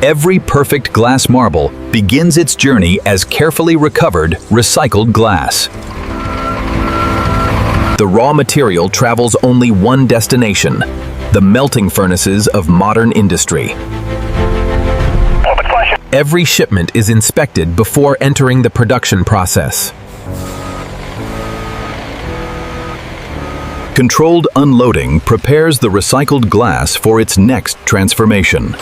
Every perfect glass marble begins its journey as carefully recovered, recycled glass. The raw material travels only one destination: the melting furnaces of modern industry. Every shipment is inspected before entering the production process. Controlled unloading prepares the recycled glass for its next transformation.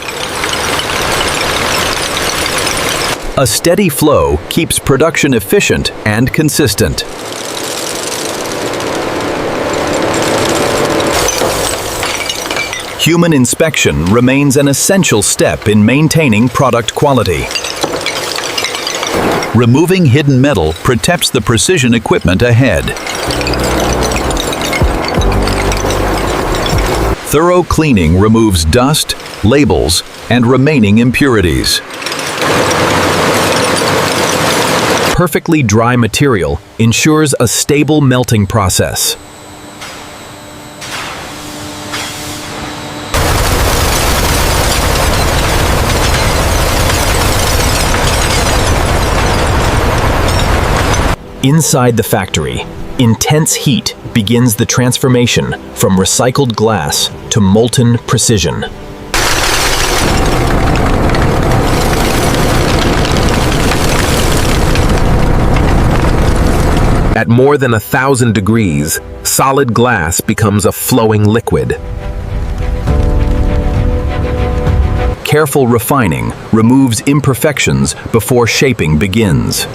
A steady flow keeps production efficient and consistent. Human inspection remains an essential step in maintaining product quality. Removing hidden metal protects the precision equipment ahead. Thorough cleaning removes dust, labels, and remaining impurities. Perfectly dry material ensures a stable melting process. Inside the factory, intense heat begins the transformation from recycled glass to molten precision. At more than 1,000 degrees, solid glass becomes a flowing liquid. Careful refining removes imperfections before shaping begins.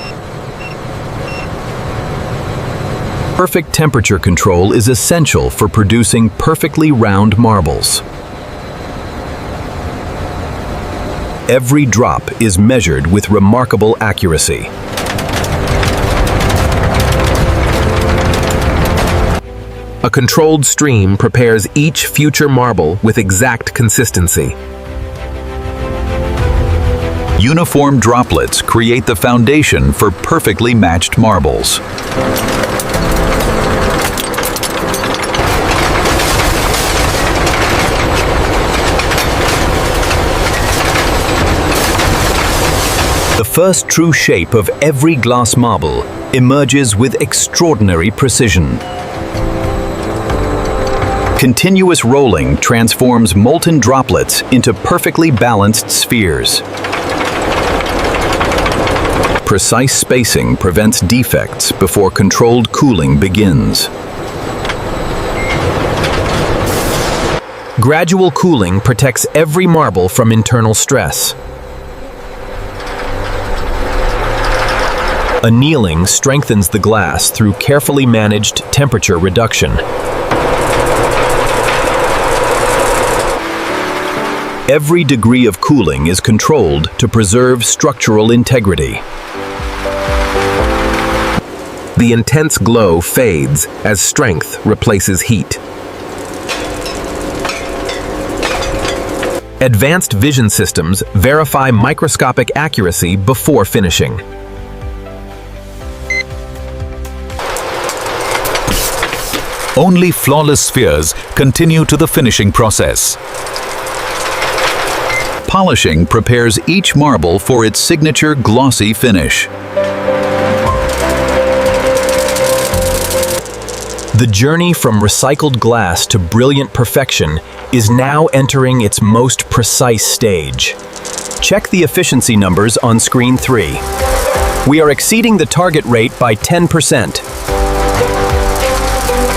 Perfect temperature control is essential for producing perfectly round marbles. Every drop is measured with remarkable accuracy. A controlled stream prepares each future marble with exact consistency. Uniform droplets create the foundation for perfectly matched marbles. The first true shape of every glass marble emerges with extraordinary precision. Continuous rolling transforms molten droplets into perfectly balanced spheres. Precise spacing prevents defects before controlled cooling begins. Gradual cooling protects every marble from internal stress. Annealing strengthens the glass through carefully managed temperature reduction. Every degree of cooling is controlled to preserve structural integrity. The intense glow fades as strength replaces heat. Advanced vision systems verify microscopic accuracy before finishing. Only flawless spheres continue to the finishing process. Polishing prepares each marble for its signature glossy finish. The journey from recycled glass to brilliant perfection is now entering its most precise stage. Check the efficiency numbers on screen 3. We are exceeding the target rate by 10%.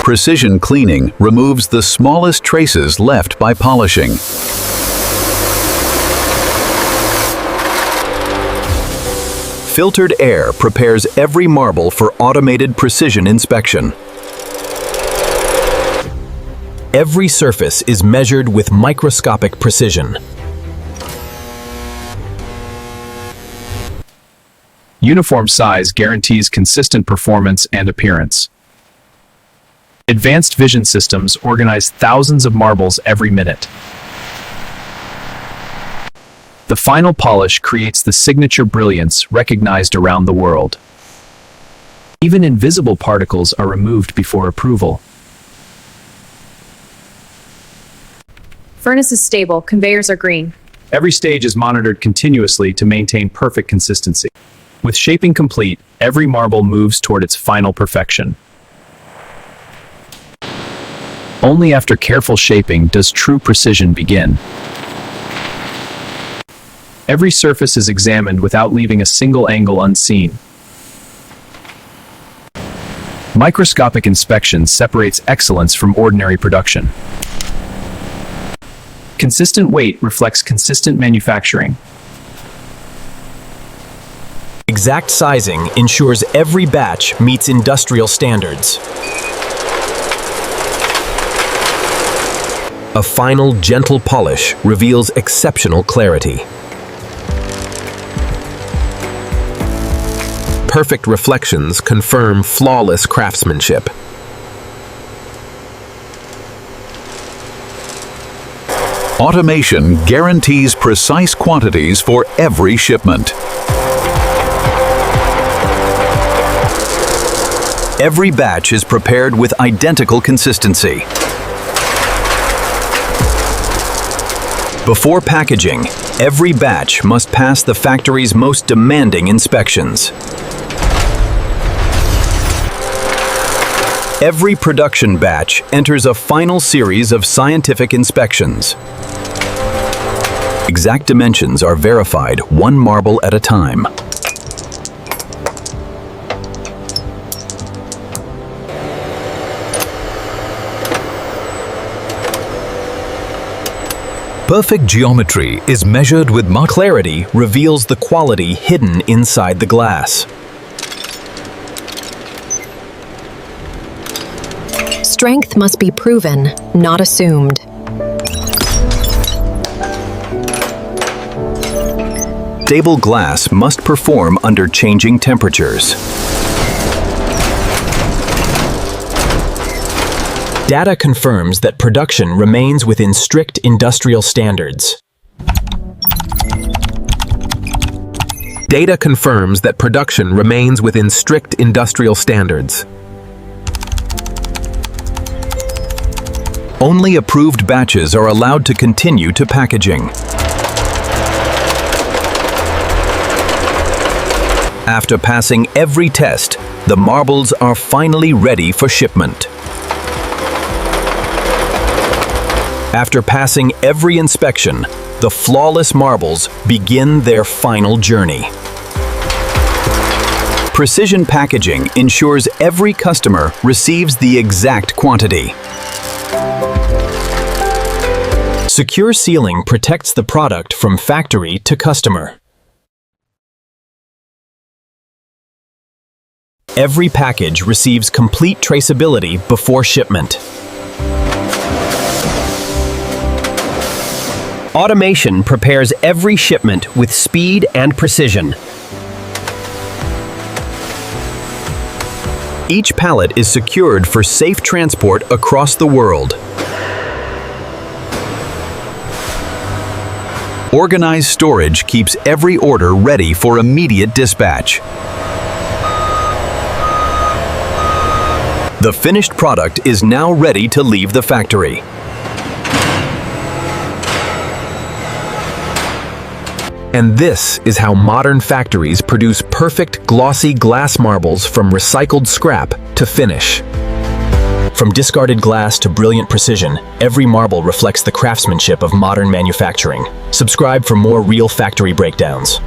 Precision cleaning removes the smallest traces left by polishing. Filtered air prepares every marble for automated precision inspection. Every surface is measured with microscopic precision. Uniform size guarantees consistent performance and appearance. Advanced vision systems organize thousands of marbles every minute. The final polish creates the signature brilliance recognized around the world. Even invisible particles are removed before approval. Furnace is stable, conveyors are green. Every stage is monitored continuously to maintain perfect consistency. With shaping complete, every marble moves toward its final perfection. Only after careful shaping does true precision begin. Every surface is examined without leaving a single angle unseen. Microscopic inspection separates excellence from ordinary production. Consistent weight reflects consistent manufacturing. Exact sizing ensures every batch meets industrial standards. A final, gentle polish reveals exceptional clarity. Perfect reflections confirm flawless craftsmanship. Automation guarantees precise quantities for every shipment. Every batch is prepared with identical consistency. Before packaging, every batch must pass the factory's most demanding inspections. Every production batch enters a final series of scientific inspections. Exact dimensions are verified one marble at a time. Perfect geometry is measured with Clarity reveals the quality hidden inside the glass. Strength must be proven, not assumed. Stable glass must perform under changing temperatures. Data confirms that production remains within strict industrial standards. Data confirms that production remains within strict industrial standards. Only approved batches are allowed to continue to packaging. After passing every test, the marbles are finally ready for shipment. After passing every inspection, the flawless marbles begin their final journey. Precision packaging ensures every customer receives the exact quantity. Secure sealing protects the product from factory to customer. Every package receives complete traceability before shipment. Automation prepares every shipment with speed and precision. Each pallet is secured for safe transport across the world. Organized storage keeps every order ready for immediate dispatch. The finished product is now ready to leave the factory. And this is how modern factories produce perfect glossy glass marbles from recycled scrap to finish. From discarded glass to brilliant precision, every marble reflects the craftsmanship of modern manufacturing. Subscribe for more real factory breakdowns.